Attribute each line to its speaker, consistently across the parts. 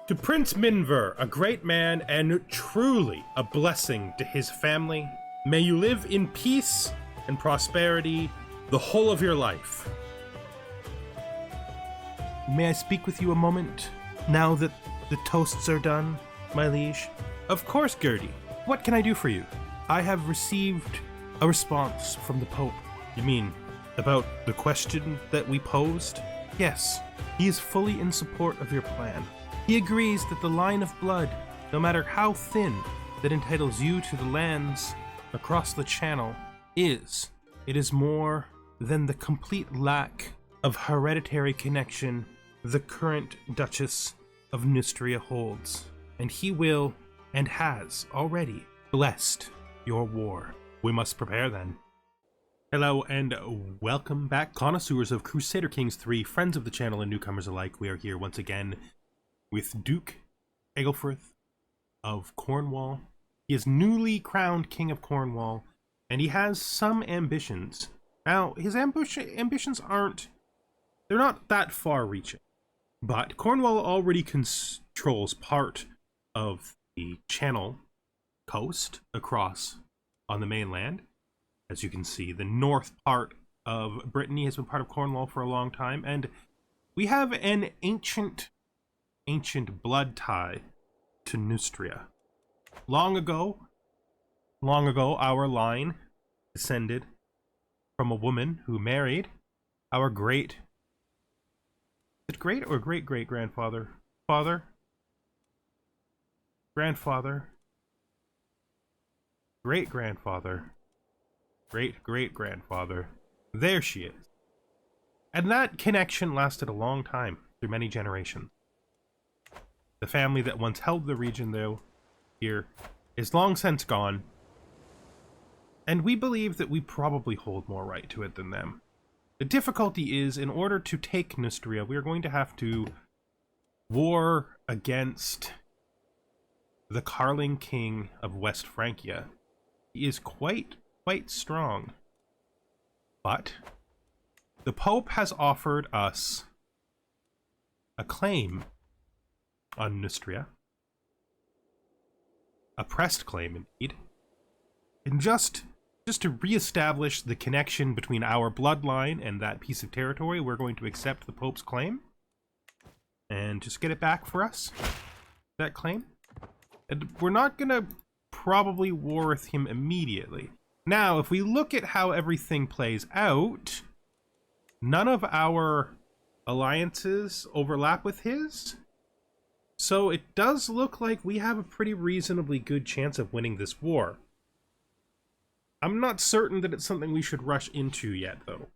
Speaker 1: To Prince Minver, a great man and truly a blessing to his family, may you live in peace and prosperity the whole of your life. May I speak with you a moment, now that the toasts are done, my liege? Of course, Gertie. What can I do for you? I have received a response from the Pope. You mean, about the question that we posed? Yes, he is fully in support of your plan. He agrees that the line of blood, no matter how thin, that entitles you to the lands across the channel it is more than the complete lack of hereditary connection the current Duchess of Nystria holds. And he will, and has already, blessed your war. We must prepare then. Hello and welcome back, connoisseurs of Crusader Kings 3, friends of the channel and newcomers alike. We are here once again with Duke of Cornwall. He is newly crowned King of Cornwall, and he has some ambitions. Now, his ambitions they're not that far-reaching, but Cornwall already controls part of the Channel coast across on the mainland. As you can see, the north part of Brittany has been part of Cornwall for a long time, and we have an ancient blood tie to Nystria. Long ago, our line descended from a woman who married our great grandfather? Great-grandfather. There she is. And that connection lasted a long time, through many generations. The family that once held the region, though, here, is long since gone, and we believe that we probably hold more right to it than them. The difficulty is, in order to take Nystria, we are going to have to war against the Carling King of West Francia. He is quite strong, but the Pope has offered us a claim on Nystria, a pressed claim indeed, and just to re-establish the connection between our bloodline and that piece of territory, we're going to accept the Pope's claim and just get it back for us, that claim. And we're not gonna probably war with him immediately. Now, if we look at how everything plays out, none of our alliances overlap with his. So it does look like we have a pretty reasonably good chance of winning this war. I'm not certain that it's something we should rush into yet, though.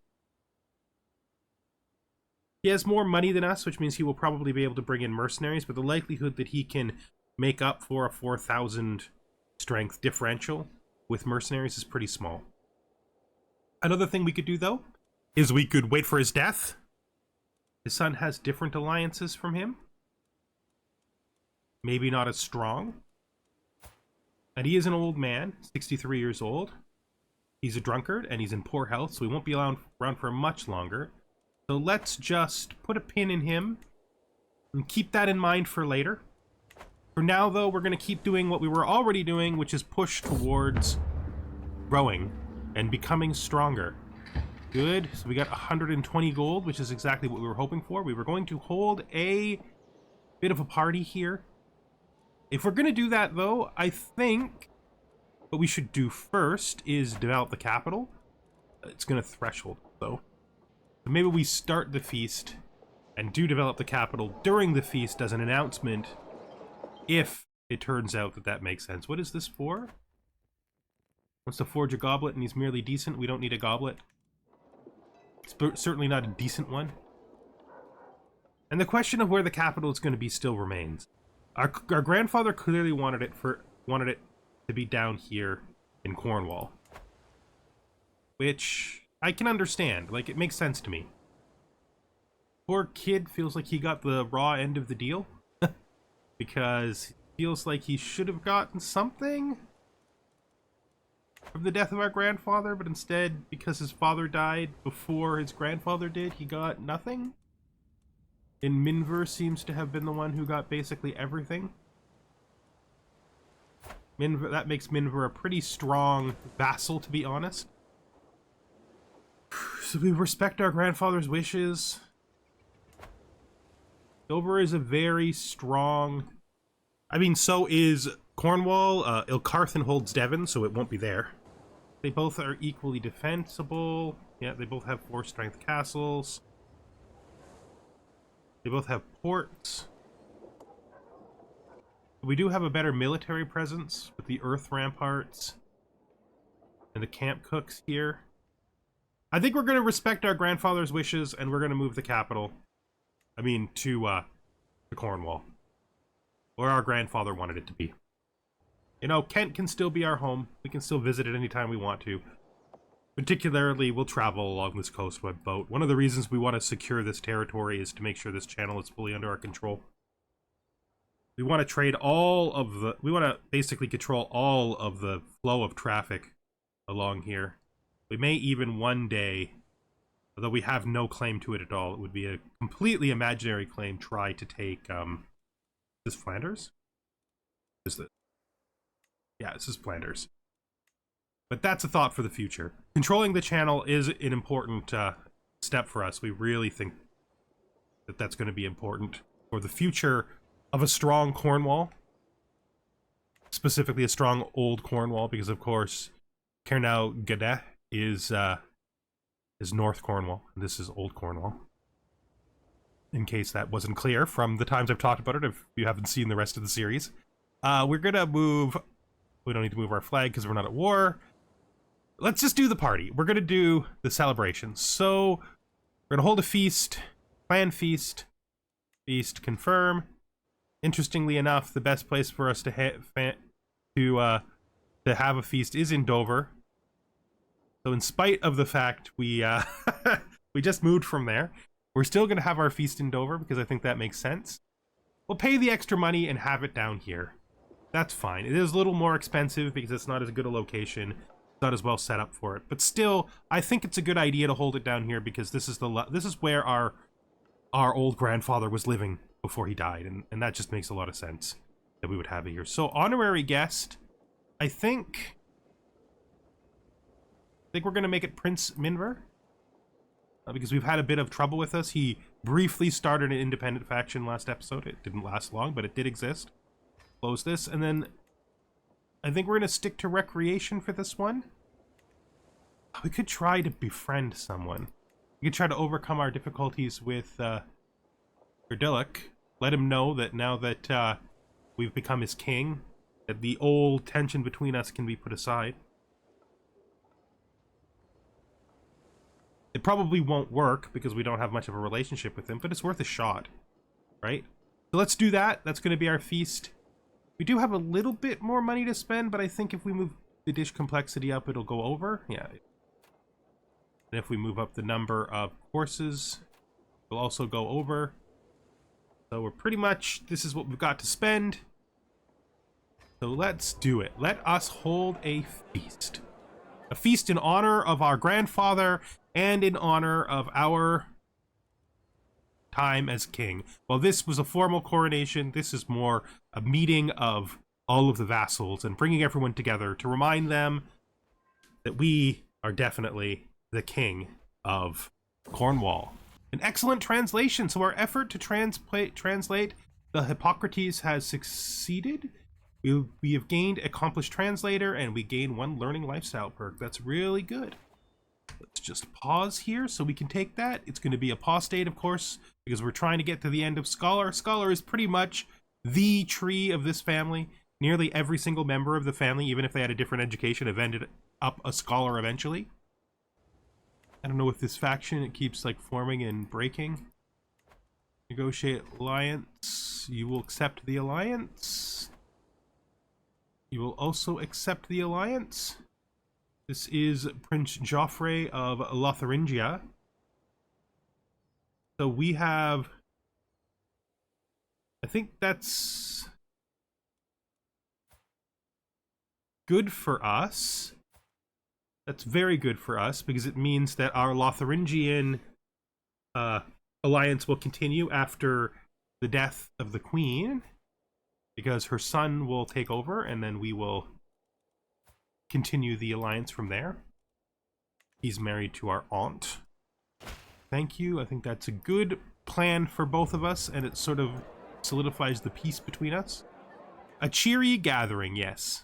Speaker 1: He has more money than us, which means he will probably be able to bring in mercenaries, but the likelihood that he can make up for a 4,000 strength differential with mercenaries is pretty small. Another thing we could do, though, is we could wait for his death. His son has different alliances from him. Maybe not as strong. And he is an old man, 63 years old. He's a drunkard, and he's in poor health, so he won't be around for much longer. So let's just put a pin in him and keep that in mind for later. For now, though, we're going to keep doing what we were already doing, which is push towards growing and becoming stronger. Good. So we got 120 gold, which is exactly what we were hoping for. We were going to hold a bit of a party here. If we're going to do that, though, I think what we should do first is develop the capital. It's going to threshold, though. So maybe we start the feast and do develop the capital during the feast as an announcement, if it turns out that that makes sense. What is this for? Wants to forge a goblet, and he's merely decent. We don't need a goblet. It's certainly not a decent one. And the question of where the capital is going to be still remains. Our grandfather clearly wanted it to be down here in Cornwall, which I can understand. Like, it makes sense to me. Poor kid feels like he got the raw end of the deal because he feels like he should have gotten something from the death of our grandfather, but instead, because his father died before his grandfather did, he got nothing. in Minver seems to have been the one who got basically everything. Minver, that makes Minver a pretty strong vassal, to be honest. So we respect our grandfather's wishes. Dover is a very strong... I mean, so is Cornwall. Ilcarthen holds Devon, so it won't be there. They both are equally defensible. Yeah, they both have 4-strength castles. They both have ports. We do have a better military presence with the earth ramparts and the camp cooks here. I think we're going to respect our grandfather's wishes, and we're going to move the capital. I mean, to Cornwall. Where our grandfather wanted it to be. You know, Kent can still be our home. We can still visit it anytime we want to. Particularly, we'll travel along this coast by boat. One of the reasons we want to secure this territory is to make sure this channel is fully under our control. We want to trade all of the... We want to basically control all of the flow of traffic along here. We may even one day, although we have no claim to it at all, it would be a completely imaginary claim, try to take, this Flanders? Is this? Yeah, this is Flanders. But that's a thought for the future. Controlling the channel is an important step for us. We really think that that's going to be important for the future of a strong Cornwall. Specifically a strong old Cornwall, because of course Cernu is North Cornwall, and this is Old Cornwall. In case that wasn't clear from the times I've talked about it, if you haven't seen the rest of the series. We're gonna move... We don't need to move our flag because we're not at war. Let's just do the party. We're gonna do the celebration. So, we're gonna hold a feast. Plan feast. Feast confirm. Interestingly enough, the best place for us to have a feast is in Dover. So in spite of the fact we we just moved from there, we're still going to have our feast in Dover because I think that makes sense. We'll pay the extra money and have it down here. That's fine. It is a little more expensive because it's not as good a location. It's not as well set up for it. But still, I think it's a good idea to hold it down here because this is where our old grandfather was living before he died, and that just makes a lot of sense that we would have it here. So honorary guest, I think we're going to make it Prince Minver. Because we've had a bit of trouble with us. He briefly started an independent faction last episode. It didn't last long, but it did exist. Close this, and then I think we're going to stick to recreation for this one. We could try to befriend someone. We could try to overcome our difficulties with Gurdilic. Let him know that now that we've become his king, that the old tension between us can be put aside. It probably won't work because we don't have much of a relationship with him, but it's worth a shot, right? So let's do that. That's going to be our feast. We do have a little bit more money to spend, but I think if we move the dish complexity up, it'll go over. Yeah. And if we move up the number of courses, it'll also go over. So we're pretty much, this is what we've got to spend. So let's do it. Let us hold a feast. A feast in honor of our grandfather and in honor of our time as king. While this was a formal coronation, this is more a meeting of all of the vassals and bringing everyone together to remind them that we are definitely the king of Cornwall. An excellent translation. So our effort to translate the Hippocrates has succeeded. We have gained accomplished translator, and we gain 1 learning lifestyle perk. That's really good. Let's just pause here so we can take that. It's going to be apostate, of course, because we're trying to get to the end of Scholar. Scholar is pretty much the tree of this family. Nearly every single member of the family, even if they had a different education, have ended up a scholar eventually. I don't know if this faction, it keeps like forming and breaking. Negotiate alliance. You will accept the alliance. You will also accept the alliance. This is Prince Joffrey of Lotharingia. So we have... I think that's good for us. That's very good for us because it means that our Lotharingian alliance will continue after the death of the queen, because her son will take over, and then we will continue the alliance from there. He's married to our aunt. Thank you. I think that's a good plan for both of us, and it sort of solidifies the peace between us. A cheery gathering, yes.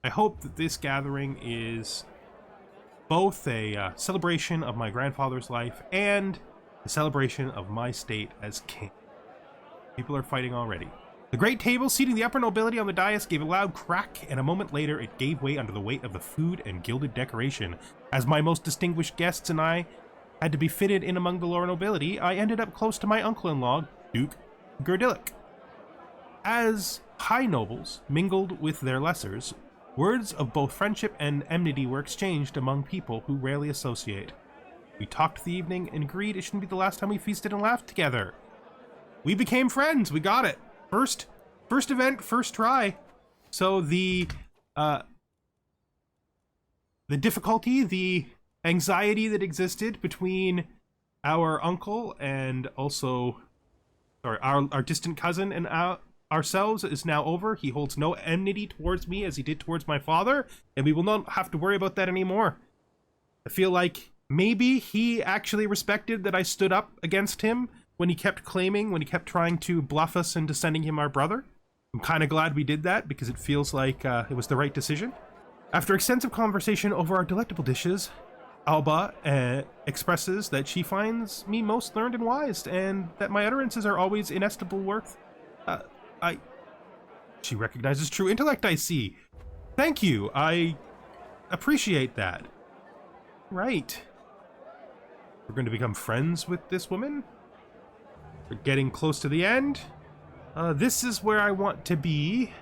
Speaker 1: I hope that this gathering is both a celebration of my grandfather's life and a celebration of my state as king. People are fighting already. The great table seating the upper nobility on the dais gave a loud crack, and a moment later it gave way under the weight of the food and gilded decoration. As my most distinguished guests and I had to be fitted in among the lower nobility, I ended up close to my uncle-in-law, Duke Gurdilic. As high nobles mingled with their lessers, words of both friendship and enmity were exchanged among people who rarely associate. We talked the evening and agreed it shouldn't be the last time we feasted and laughed together. We became friends. We got it. First event, first try. So the difficulty, the anxiety that existed between our uncle and also, sorry, our distant cousin and ourselves is now over. He holds no enmity towards me as he did towards my father, and we will not have to worry about that anymore. I feel like maybe he actually respected that I stood up against him when he kept trying to bluff us into sending him our brother. I'm kind of glad we did that because it feels like it was the right decision. After extensive conversation over our delectable dishes, Alba expresses that she finds me most learned and wise, and that my utterances are always inestimable worth. She recognizes true intellect, I see. Thank you, I appreciate that. Right. We're going to become friends with this woman. We're getting close to the end. This is where I want to be.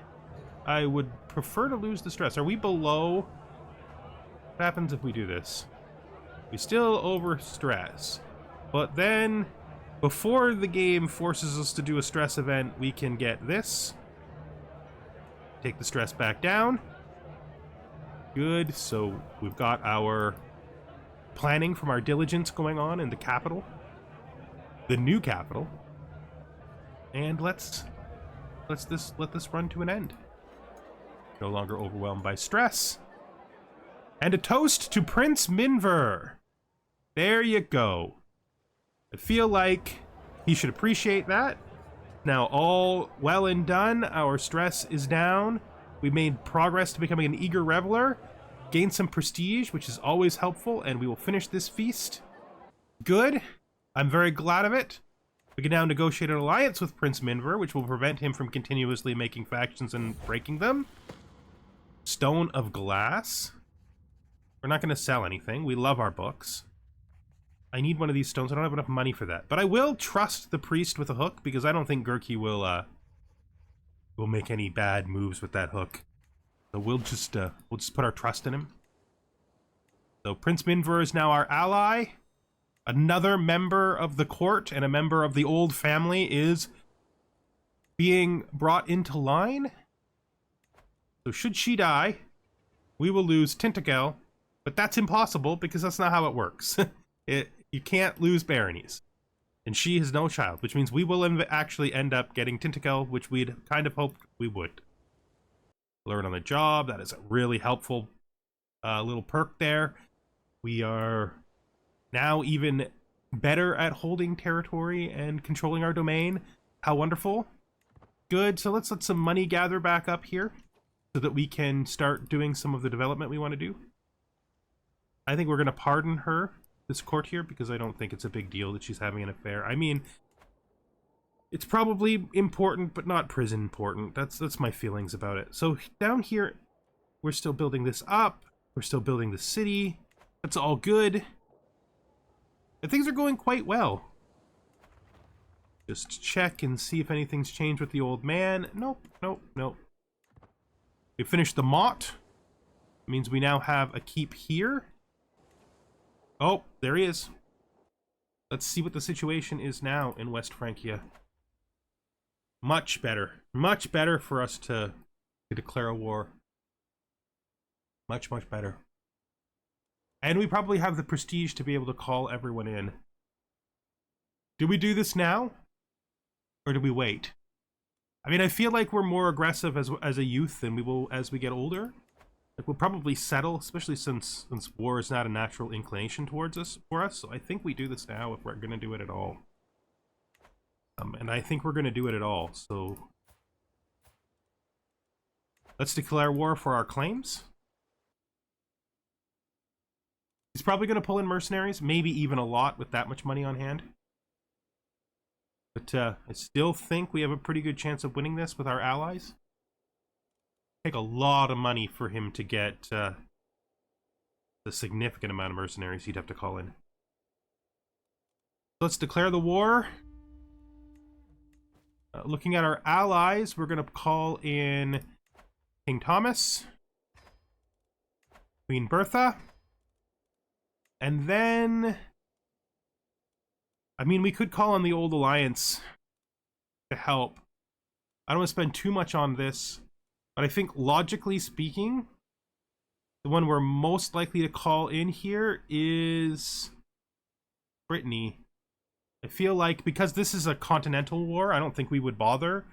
Speaker 1: I would prefer to lose the stress. Are we below? What happens if we do this? We still overstress. But then, before the game forces us to do a stress event, we can get this. Take the stress back down. Good, so we've got our planning from our diligence going on in the capital. The new capital. And let this run to an end. No longer overwhelmed by stress. And a toast to Prince Minver. There you go. I feel like he should appreciate that. Now all well and done. Our stress is down. We made progress to becoming an eager reveler. Gained some prestige, which is always helpful, and we will finish this feast. Good. I'm very glad of it. We can now negotiate an alliance with Prince Minver, which will prevent him from continuously making factions and breaking them. Stone of Glass. We're not going to sell anything. We love our books. I need one of these stones. I don't have enough money for that. But I will trust the priest with a hook, because I don't think Gurki will make any bad moves with that hook. So we'll just put our trust in him. So Prince Minver is now our ally. Another member of the court and a member of the old family is being brought into line. So should she die, we will lose Tintagel, but that's impossible because that's not how it works. You can't lose baronies. And she has no child, which means we will actually end up getting Tintagel, which we'd kind of hoped we would. Learn on the job, that is a really helpful little perk there. We are now even better at holding territory and controlling our domain. How wonderful. Good, so let's let some money gather back up here so that we can start doing some of the development we want to do. I think we're going to pardon her, this court here, because I don't think it's a big deal that she's having an affair. I mean, it's probably important, but not prison important. That's my feelings about it. So down here, we're still building this up. We're still building the city. That's all good. And things are going quite well. Just check and see if anything's changed with the old man. Nope, nope, nope. We finished the motte. Means we now have a keep here. Oh, there he is. Let's see what the situation is now in West Francia. Much better. Much better for us to declare a war. Much, much better. And we probably have the prestige to be able to call everyone in. Do we do this now? Or do we wait? I mean, I feel like we're more aggressive as a youth than we will as we get older. Like, we'll probably settle, especially since war is not a natural inclination towards us for us. So I think we do this now if we're going to do it at all. And I think we're going to do it at all. So let's declare war for our claims. He's probably going to pull in mercenaries, maybe even a lot with that much money on hand. But I still think we have a pretty good chance of winning this with our allies. Take a lot of money for him to get the significant amount of mercenaries he'd have to call in. Let's declare the war. Looking at our allies, we're going to call in King Thomas, Queen Bertha, and then, I mean, we could call on the Old Alliance to help. I don't want to spend too much on this, but I think logically speaking, the one we're most likely to call in here is Brittany. I feel like because this is a continental war, I don't think we would bother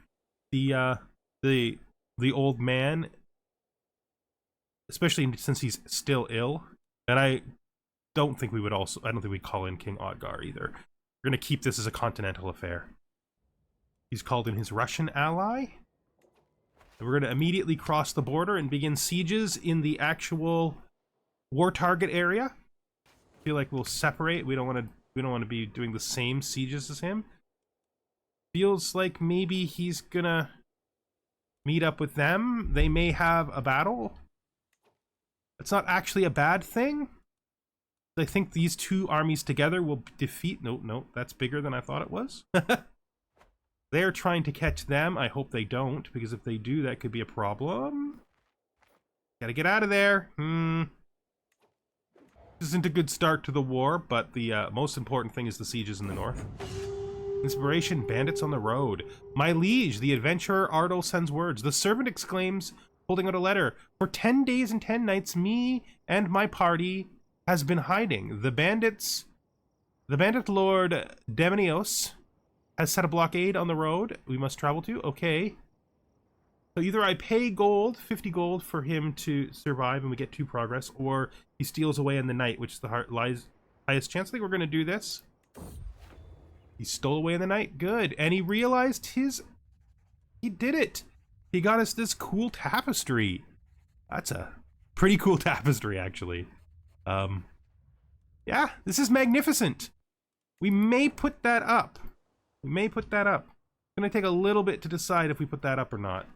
Speaker 1: the old man, especially since he's still ill. And I don't think we would also. I don't think we'd call in King Odgar either. We're gonna keep this as a continental affair. He's called in his Russian ally. And we're gonna immediately cross the border and begin sieges in the actual war target area. I feel like we'll separate. We don't want to be doing the same sieges as him. Feels like maybe he's gonna meet up with them. They may have a battle. It's not actually a bad thing. I think these two armies together will defeat... No, that's bigger than I thought it was. They're trying to catch them. I hope they don't, because if they do, that could be a problem. Gotta get out of there. This isn't a good start to the war, but the most important thing is the sieges in the north. Inspiration, bandits on the road. My liege, the adventurer Ardal sends words. The servant exclaims, holding out a letter. For 10 days and 10 nights, me and my party has been hiding. The bandit lord Demonios has set a blockade on the road we must travel to. Okay. So either I pay gold, 50 gold for him to survive and we get 2 progress, or he steals away in the night, which is the highest chance. I think we're going to do this. He stole away in the night. Good. And he realized he did it. He got us this cool tapestry. That's a pretty cool tapestry, actually. Yeah, this is magnificent. We may put that up. It's going to take a little bit to decide if we put that up or not.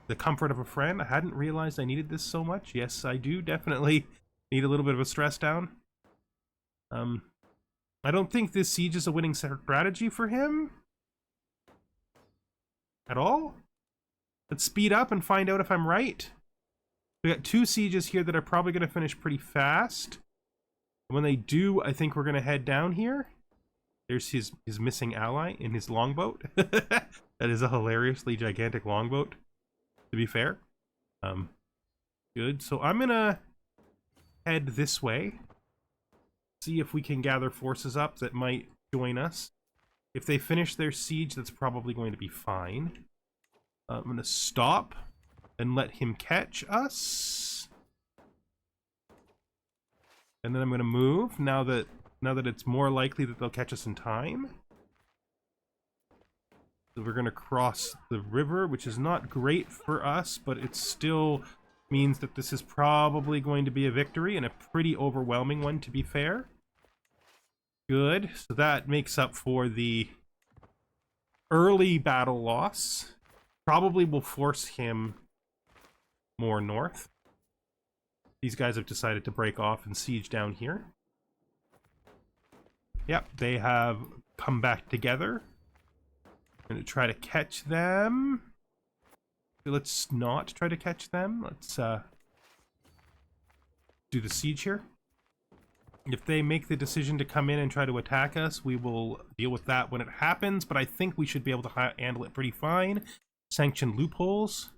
Speaker 1: The comfort of a friend. I hadn't realized I needed this so much. Yes, I do definitely need a little bit of a stress down. I don't think this siege is a winning strategy for him at all. Let's speed up and find out if I'm right. We got 2 sieges here that are probably going to finish pretty fast. When they do, I think we're going to head down here. There's his missing ally in his longboat. That is a hilariously gigantic longboat, to be fair. Good. So I'm going to head this way. See if we can gather forces up that might join us. If they finish their siege, that's probably going to be fine. I'm going to stop and let him catch us. And then I'm going to move now that it's more likely that they'll catch us in time. So we're going to cross the river, which is not great for us, but it still means that this is probably going to be a victory, and a pretty overwhelming one, to be fair. Good. So that makes up for the early battle loss. Probably will force him more north. These guys have decided to break off and siege down here. Yep, they have come back together. I'm going to try to catch them. Let's not try to catch them. Let's do the siege here. If they make the decision to come in and try to attack us, we will deal with that when it happens, but I think we should be able to handle it pretty fine. Sanctioned loopholes.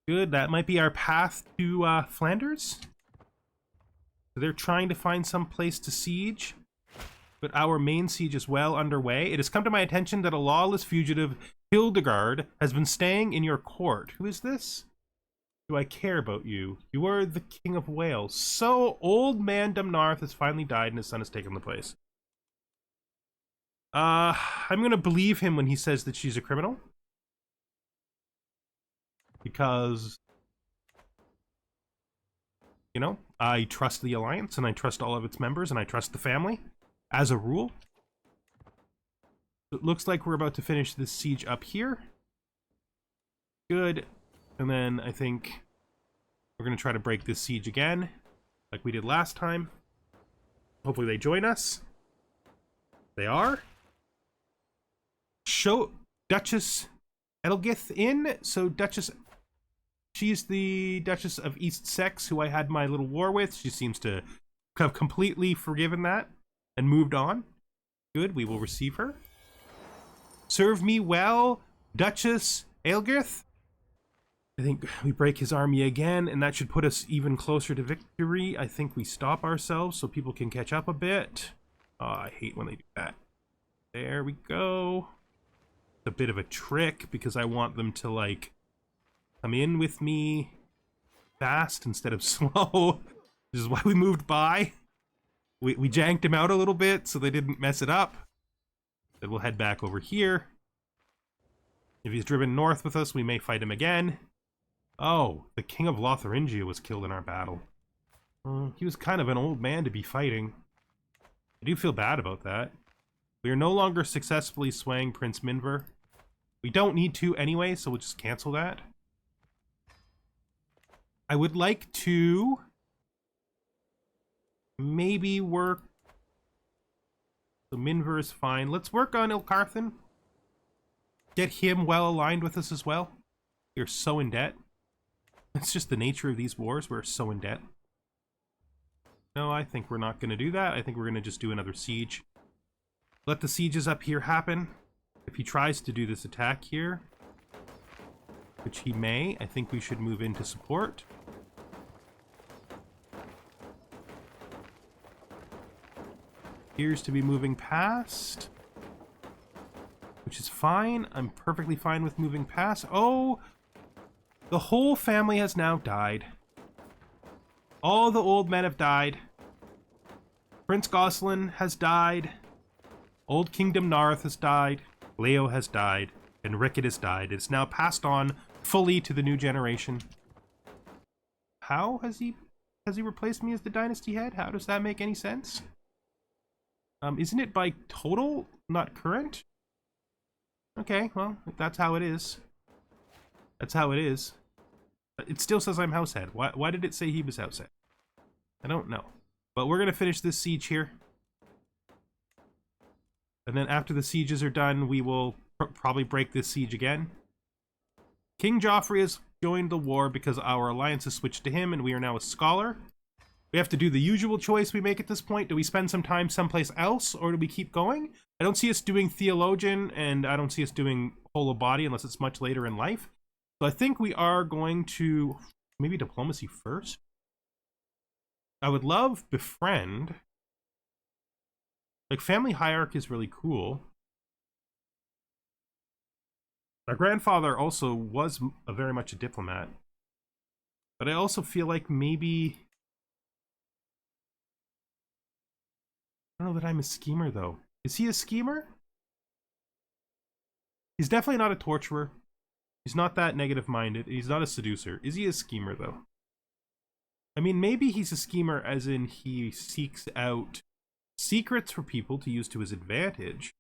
Speaker 1: Good, that might be our path to Flanders. So they're trying to find some place to siege. but our main siege is well underway. It has come to my attention that a lawless fugitive, Hildegard, has been staying in your court. Who is this? Do I care about you? You are the King of Wales. So, old man Dumnarth has finally died and his son has taken the place. I'm gonna believe him when he says that she's a criminal. Because, you know, I trust the Alliance and I trust all of its members and I trust the family, as a rule. It looks like we're about to finish this siege up here. Good. And then I think we're going to try to break this siege again, like we did last time. Hopefully they join us. They are. Show Duchess Edelgith in. So Duchess, she's the Duchess of East Sex, who I had my little war with. She seems to have completely forgiven that and moved on. Good, we will receive her. Serve me well, Duchess Edelgith. I think we break his army again, and that should put us even closer to victory. I think we stop ourselves so people can catch up a bit. Oh, I hate when they do that. There we go. It's a bit of a trick because I want them to, like, come in with me fast instead of slow. This is why we moved by. We janked him out a little bit so they didn't mess it up. Then we'll head back over here. If he's driven north with us, we may fight him again. Oh, the King of Lotharingia was killed in our battle. He was kind of an old man to be fighting. I do feel bad about that. We are no longer successfully swaying Prince Minver. We don't need to anyway, so we'll just cancel that. I would like to maybe work... So Minver is fine. Let's work on Ilkarthen. Get him well aligned with us as well. We're so in debt. It's just the nature of these wars. We're so in debt. No, I think we're not going to do that. I think we're going to just do another siege. Let the sieges up here happen. If he tries to do this attack here, which he may, I think we should move into support. Appears to be moving past, which is fine. I'm perfectly fine with moving past. Oh, the whole family has now died. All the old men have died. Prince Gosselin has died. Old Kingdom Narth has died. Leo has died. And Ricat has died. It's now passed on fully to the new generation. How has he replaced me as the dynasty head? How does that make any sense? Isn't it by total, not current? Okay, well, if that's how it is. That's how it is. It still says I'm househead. Why did it say he was househead? I don't know. But we're going to finish this siege here. And then after the sieges are done, we will probably break this siege again. King Joffrey has joined the war because our alliance has switched to him and we are now a scholar. We have to do the usual choice we make at this point. Do we spend some time someplace else or do we keep going? I don't see us doing theologian and I don't see us doing whole of body unless it's much later in life. So I think we are going to maybe diplomacy first. I would love befriend. Like family hierarchy is really cool. Our grandfather also was very much a diplomat. But I also feel like maybe... I don't know that I'm a schemer though. Is he a schemer? He's definitely not a torturer. He's not that negative-minded. He's not a seducer. Is he a schemer, though? I mean, maybe he's a schemer as in he seeks out secrets for people to use to his advantage.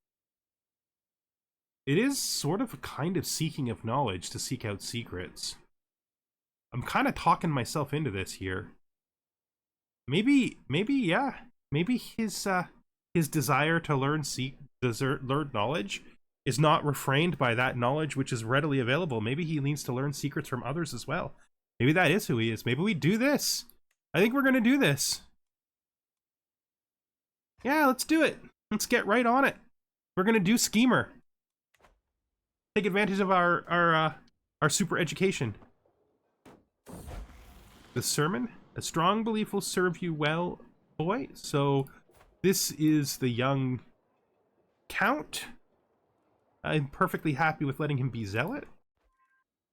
Speaker 1: It is sort of a kind of seeking of knowledge to seek out secrets. I'm kind of talking myself into this here. Maybe, yeah. Maybe his desire to learn knowledge is not refrained by that knowledge which is readily available. Maybe he needs to learn secrets from others as well. Maybe that is who he is. Maybe we do this. I think we're going to do this. Yeah, let's do it. Let's get right on it. We're going to do schemer. Take advantage of our super education. The sermon. A strong belief will serve you well, boy. So This is the young Count. I'm perfectly happy with letting him be zealot.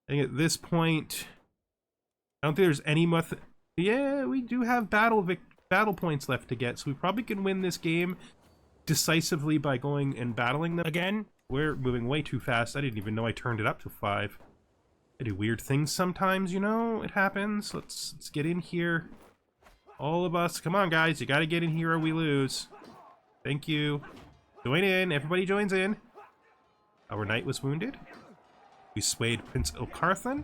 Speaker 1: I think at this point, I don't think there's any method. Yeah, we do have battle points left to get, so we probably can win this game decisively by going and battling them again. We're moving way too fast. I didn't even know I turned it up to 5. I do weird things sometimes, you know? It happens. Let's get in here. All of us. Come on, guys. You gotta get in here or we lose. Thank you. Join in. Everybody joins in. Our knight was wounded. We swayed Prince Ilkarthan.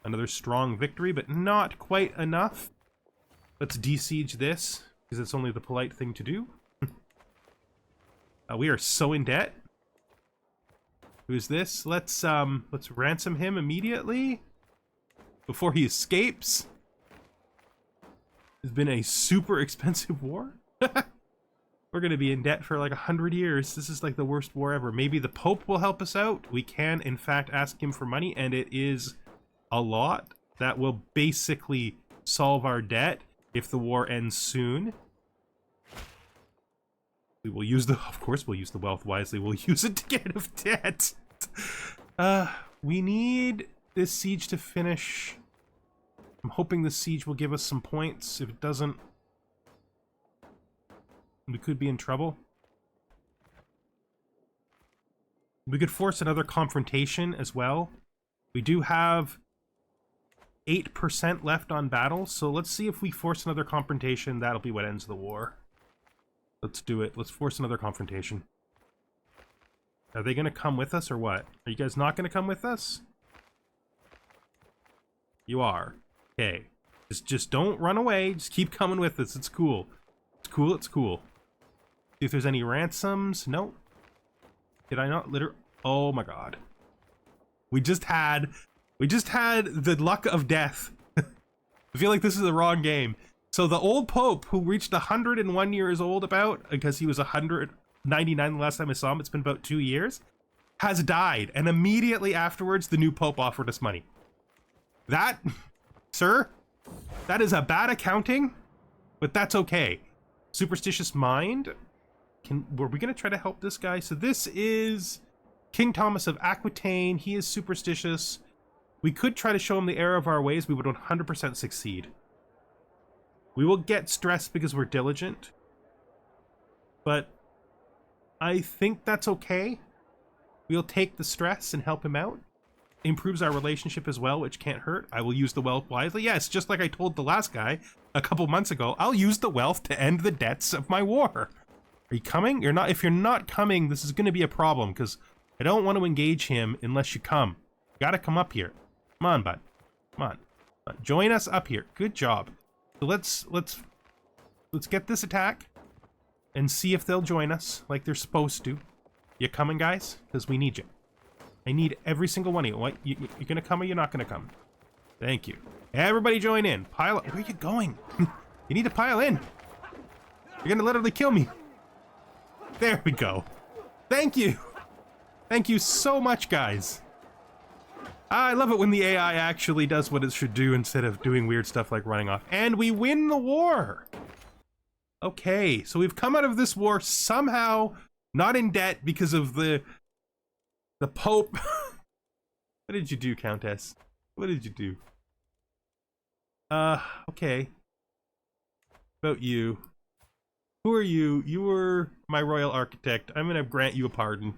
Speaker 1: Another strong victory, but not quite enough. Let's desiege this, because it's only the polite thing to do. We are so in debt. Who's this? Let's ransom him immediately before he escapes. It's been a super expensive war. We're gonna be in debt for like 100 years. This is like the worst war ever. Maybe the Pope will help us out. We can, in fact, ask him for money, and it is a lot. That will basically solve our debt if the war ends soon. We will use of course we'll use the wealth wisely. We'll use it to get out of debt. We need this siege to finish. I'm hoping the siege will give us some points. If it doesn't, we could be in trouble. We could force another confrontation as well. We do have 8% left on battle, so let's see if we force another confrontation. That'll be what ends the war. Let's do it. Let's force another confrontation. Are they going to come with us or what? Are you guys not going to come with us? You are. Okay. Just don't run away. Just keep coming with us. It's cool. It's cool. It's cool. See if there's any ransoms. Nope. Did I not literally? Oh my god. We just had the luck of death. I feel like this is the wrong game. So the old Pope, who reached 101 years old about, because he was 199 the last time I saw him, it's been about 2 years, has died. And immediately afterwards, the new Pope offered us money. That, sir, that is a bad accounting, but that's okay. Superstitious Mind. Were we going to try to help this guy? So this is King Thomas of Aquitaine. He is superstitious. We could try to show him the error of our ways. We would 100% succeed. We will get stressed because we're diligent. But I think that's okay. We'll take the stress and help him out. Improves our relationship as well, which can't hurt. I will use the wealth wisely. Yes, just like I told the last guy a couple months ago, I'll use the wealth to end the debts of my war. Are you coming? You're not. If you're not coming, this is going to be a problem, because I don't want to engage him unless you come. You gotta come up here. Come on, bud. Come on. Join us up here. Good job. So let's get this attack and see if they'll join us like they're supposed to. You coming, guys? Because we need you. I need every single one of you. What? You're gonna come or you're not gonna come? Thank you. Everybody join in. Pile up. Where are you going? You need to pile in. You're gonna literally kill me. There we go. Thank you. Thank you so much, guys. I love it when the AI actually does what it should do instead of doing weird stuff like running off. And we win the war. Okay, so we've come out of this war somehow not in debt because of the Pope. What did you do, Countess? What did you do? Okay. About you. Who are you? You were my royal architect. I'm gonna grant you a pardon.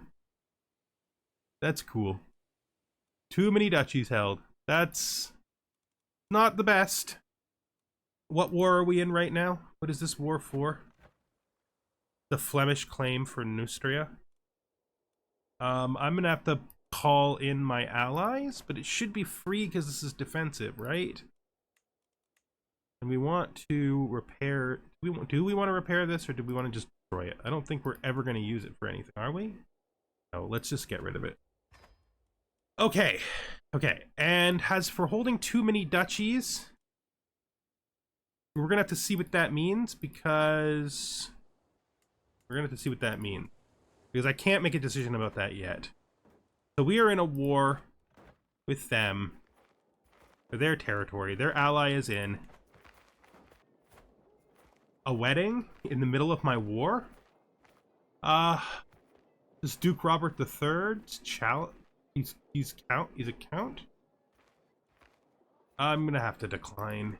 Speaker 1: That's cool. Too many duchies held. That's not the best. What war are we in right now? What is this war for? The Flemish claim for Neustria. I'm gonna have to call in my allies, but it should be free because this is defensive, right? And we want to repair. Do we want to repair this, or do we want to just destroy it? I don't think we're ever going to use it for anything, are we? No, let's just get rid of it. Okay, okay. And as for holding too many duchies, we're gonna have to see what that means, because I can't make a decision about that yet. So we are in a war with them for their territory. Their ally is in. a wedding in the middle of my war? This Duke Robert III's he's a count? I'm gonna have to decline.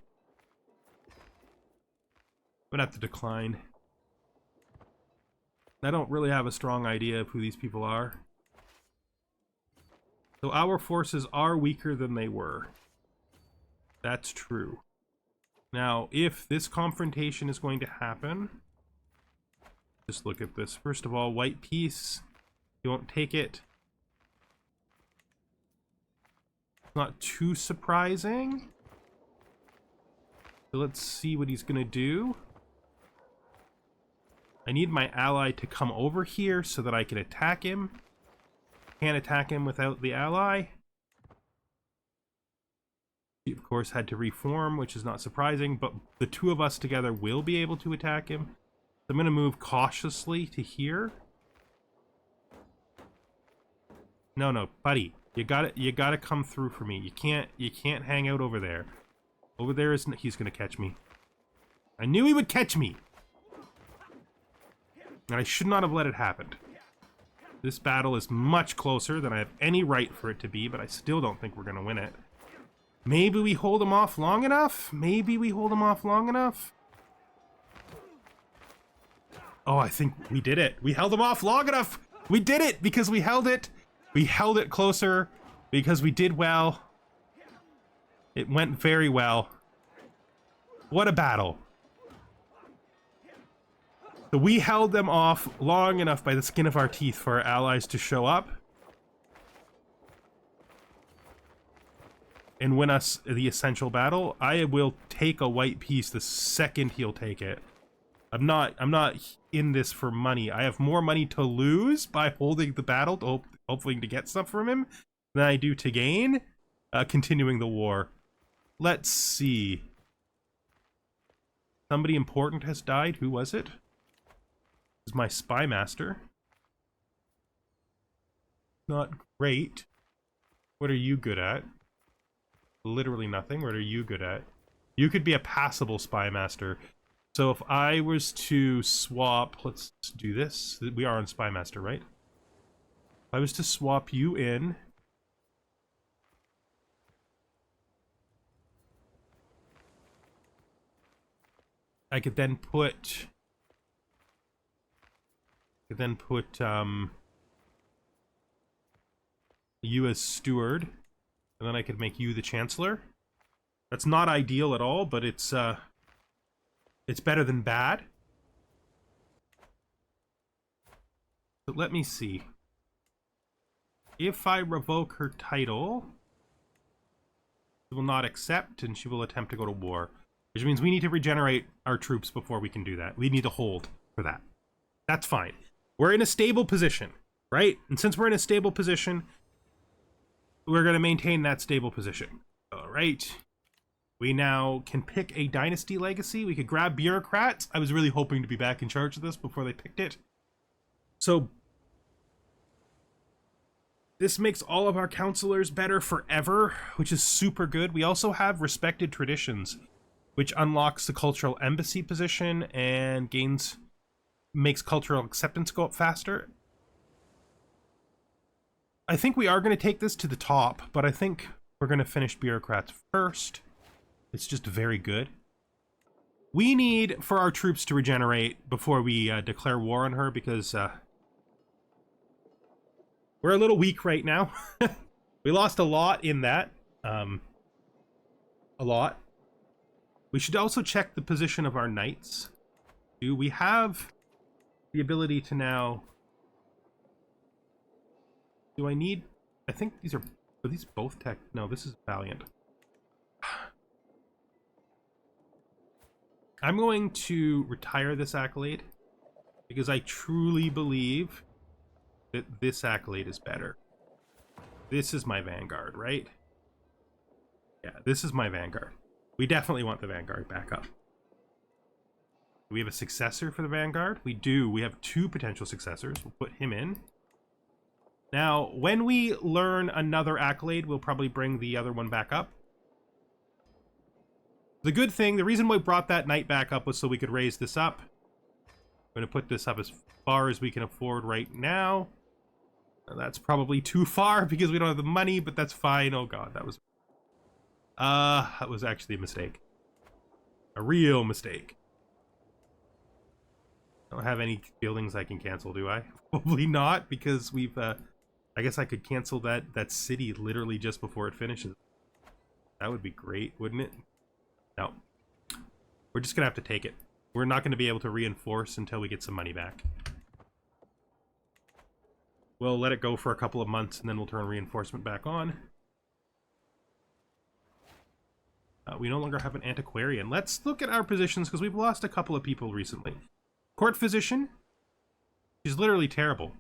Speaker 1: I don't really have a strong idea of who these people are. So our forces are weaker than they were. That's true. Now, if this confrontation is going to happen, just look at this. First of all, white peace. You won't take it. It's not too surprising. So let's see what he's gonna do. I need my ally to come over here so that I can attack him. Can't attack him without the ally. He, of course, had to reform, which is not surprising, but the two of us together will be able to attack him. So I'm going to move cautiously to here. No, buddy. You gotta come through for me. You can't hang out over there. Over there is he's gonna catch me. I knew he would catch me. And I should not have let it happen. This battle is much closer than I have any right for it to be, but I still don't think we're gonna win it. Maybe we hold him off long enough? Oh, I think we did it. We held him off long enough. We did it because we held it. We held it closer because we did well. It went very well. What a battle. So we held them off long enough by the skin of our teeth for our allies to show up and win us the essential battle. I will take a white piece the second he'll take it. I'm not in this for money. I have more money to lose by holding the battle, to hopefully to get stuff from him, than I do to gain continuing the war. Let's see. Somebody important has died. Who was it? This is my spy master. Not great. What are you good at? Literally nothing. What are you good at? You could be a passable spy master. So if I was to swap, let's do this. We are on spy master, right? If I was to swap you in, I could then put you as steward, and then I could make you the chancellor. That's not ideal at all, but it's better than bad. But let me see. If I revoke her title, she will not accept, and she will attempt to go to war. Which means we need to regenerate our troops before we can do that. We need to hold for that. That's fine. We're in a stable position, right? And since we're in a stable position, we're going to maintain that stable position. All right. We now can pick a dynasty legacy. We could grab bureaucrats. I was really hoping to be back in charge of this before they picked it. So this makes all of our counselors better forever, which is super good. We also have respected traditions, which unlocks the cultural embassy position and makes cultural acceptance go up faster. I think we are going to take this to the top, but I think we're going to finish bureaucrats first. It's just very good. We need for our troops to regenerate before we declare war on her, because we're a little weak right now. We lost a lot in that. A lot. We should also check the position of our knights. Do we have the ability to now... Do I need... I think these are these both tech? No, this is Valiant. I'm going to retire this accolade because I truly believe that this accolade is better. This is my Vanguard, right? Yeah, this is my Vanguard. We definitely want the Vanguard back up. Do we have a successor for the Vanguard? We do. We have 2 potential successors. We'll put him in. Now, when we learn another accolade, we'll probably bring the other one back up. The good thing, the reason we brought that knight back up was so we could raise this up. I'm going to put this up as far as we can afford right now. That's probably too far because we don't have the money, but that's fine. Oh god, that was actually a mistake. A real mistake. I don't have any buildings I can cancel, do I? Probably not, because we've, I guess I could cancel that city literally just before it finishes. That would be great, wouldn't it? No. We're just gonna have to take it. We're not gonna be able to reinforce until we get some money back. We'll let it go for a couple of months, and then we'll turn reinforcement back on. We no longer have an antiquarian. Let's look at our positions, because we've lost a couple of people recently. Court physician. She's literally terrible.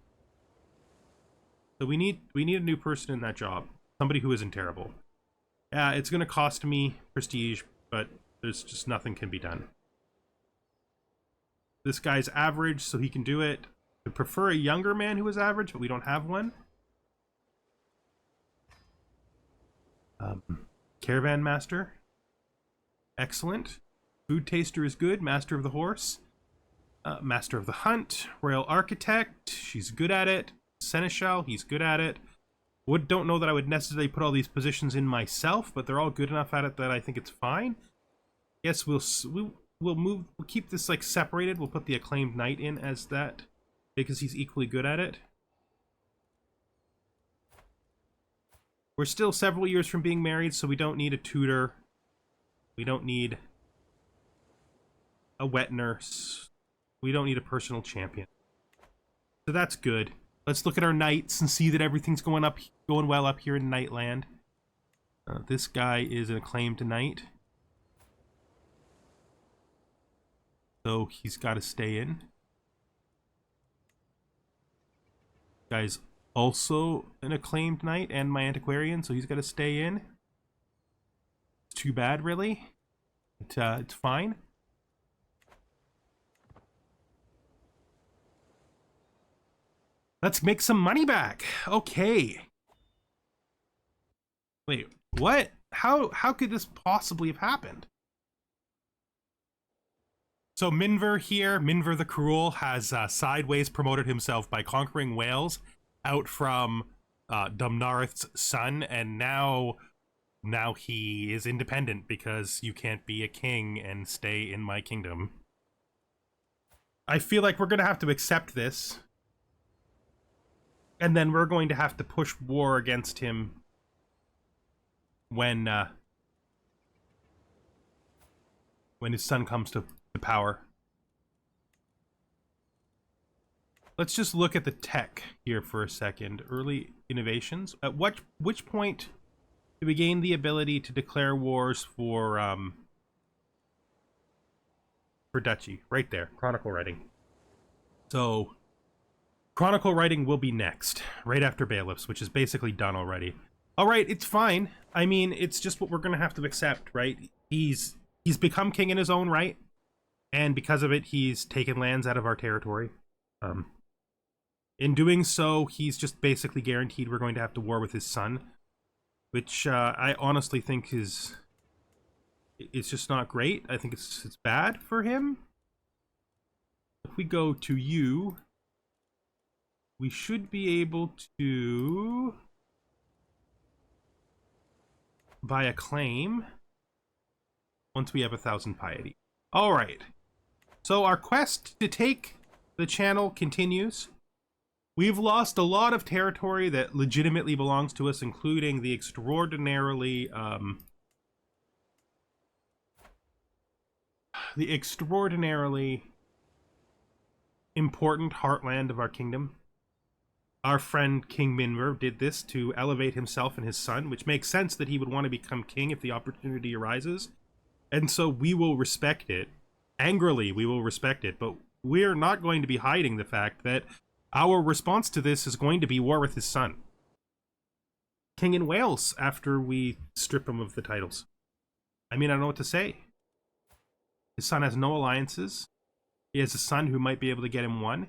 Speaker 1: So we need a new person in that job. Somebody who isn't terrible. Yeah, it's going to cost me prestige, but there's just nothing can be done. This guy's average, so he can do it. I prefer a younger man who is average, but we don't have one. Caravan master. Excellent. Food taster is good. Master of the horse. Master of the hunt. Royal architect. She's good at it. Seneschal. He's good at it. Don't know that I would necessarily put all these positions in myself, but they're all good enough at it that I think it's fine. Yes, we'll move. We'll keep this like separated. We'll put the acclaimed knight in as that because he's equally good at it. We're still several years from being married, so we don't need a tutor. We don't need a wet nurse. We don't need a personal champion. So that's good. Let's look at our knights and see that everything's going well up here in Knightland. This guy is an acclaimed knight. So he's got to stay in. Guy's also an acclaimed knight and my antiquarian, so he's got to stay in. It's too bad, really. It's fine. Let's make some money back. Okay. Wait, what? How could this possibly have happened? So Minver here, Minver the Cruel, has sideways promoted himself by conquering Wales out from Dumnareth's son, and now he is independent because you can't be a king and stay in my kingdom. I feel like we're going to have to accept this. And then we're going to have to push war against him when his son comes to power. Let's just look at the tech here for a second. Early innovations. At which point do we gain the ability to declare wars for duchy? Right there, chronicle writing. So chronicle writing will be next, right after bailiffs, which is basically done already. All right, it's fine. I mean, it's just what we're gonna have to accept, right? He's become king in his own right, and because of it, he's taken lands out of our territory. In doing so, he's just basically guaranteed we're going to have to war with his son, which I honestly think it's just not great. I think it's bad for him. If we go to you, we should be able to buy a claim once we have 1,000 piety. All right. So our quest to take the channel continues. We've lost a lot of territory that legitimately belongs to us, including the extraordinarily important heartland of our kingdom. Our friend King Minver did this to elevate himself and his son, which makes sense that he would want to become king if the opportunity arises. And so we will respect it. Angrily, we will respect it, but we're not going to be hiding the fact that our response to this is going to be war with his son. King in Wales, after we strip him of the titles. I mean, I don't know what to say. His son has no alliances. He has a son who might be able to get him one.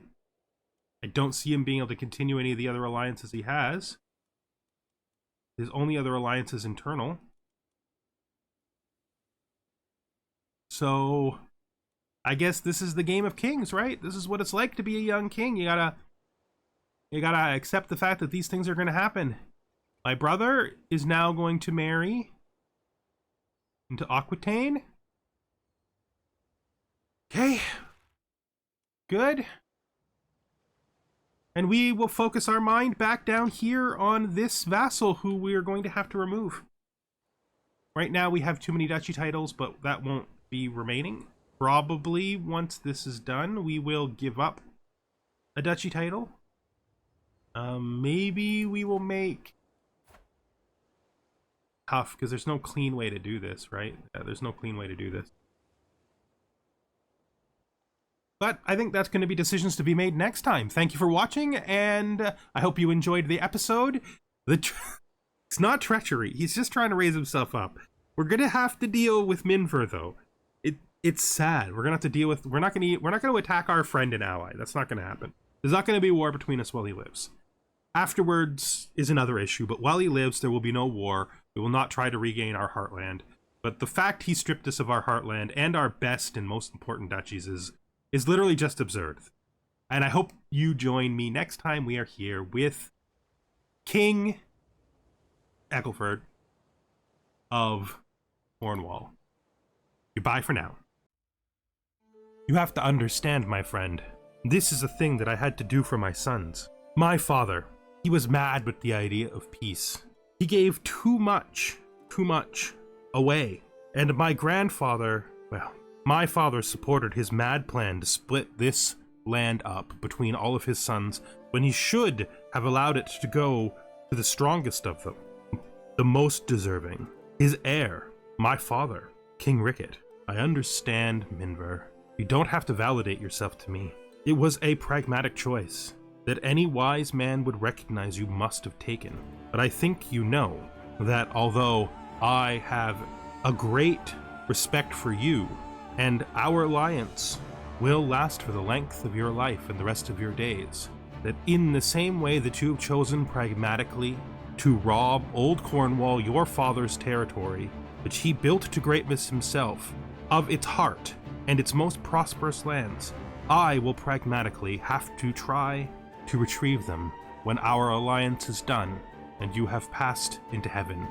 Speaker 1: I don't see him being able to continue any of the other alliances he has. His only other alliance is internal. So I guess this is the game of kings, right? This is what it's like to be a young king. You gotta accept the fact that these things are gonna happen. My brother is now going to marry into Aquitaine. Okay. Good. And we will focus our mind back down here on this vassal who we're going to have to remove. Right now we have too many duchy titles, but that won't be remaining. Probably once this is done, we will give up a duchy title. Maybe we will make... Tough, because there's no clean way to do this, right? There's no clean way to do this. But I think that's going to be decisions to be made next time. Thank you for watching, and I hope you enjoyed the episode. It's not treachery. He's just trying to raise himself up. We're going to have to deal with Minver, though. It's sad. We're going to have to deal with... We're not going to attack our friend and ally. That's not going to happen. There's not going to be war between us while he lives. Afterwards is another issue, but while he lives, there will be no war. We will not try to regain our heartland. But the fact he stripped us of our heartland and our best and most important duchies is literally just absurd. And I hope you join me next time we are here with King Egelford of Cornwall. Goodbye for now. You have to understand, my friend. This is a thing that I had to do for my sons. My father, he was mad with the idea of peace. He gave too much away. And my grandfather, well, my father supported his mad plan to split this land up between all of his sons when he should have allowed it to go to the strongest of them, the most deserving, his heir, my father, King Ricat. I understand, Minver. You don't have to validate yourself to me. It was a pragmatic choice that any wise man would recognize you must have taken. But I think you know that although I have a great respect for you, and our alliance will last for the length of your life and the rest of your days, that in the same way that you have chosen pragmatically to rob old Cornwall, your father's territory, which he built to greatness himself, of its heart and its most prosperous lands, I will pragmatically have to try to retrieve them when our alliance is done and you have passed into heaven.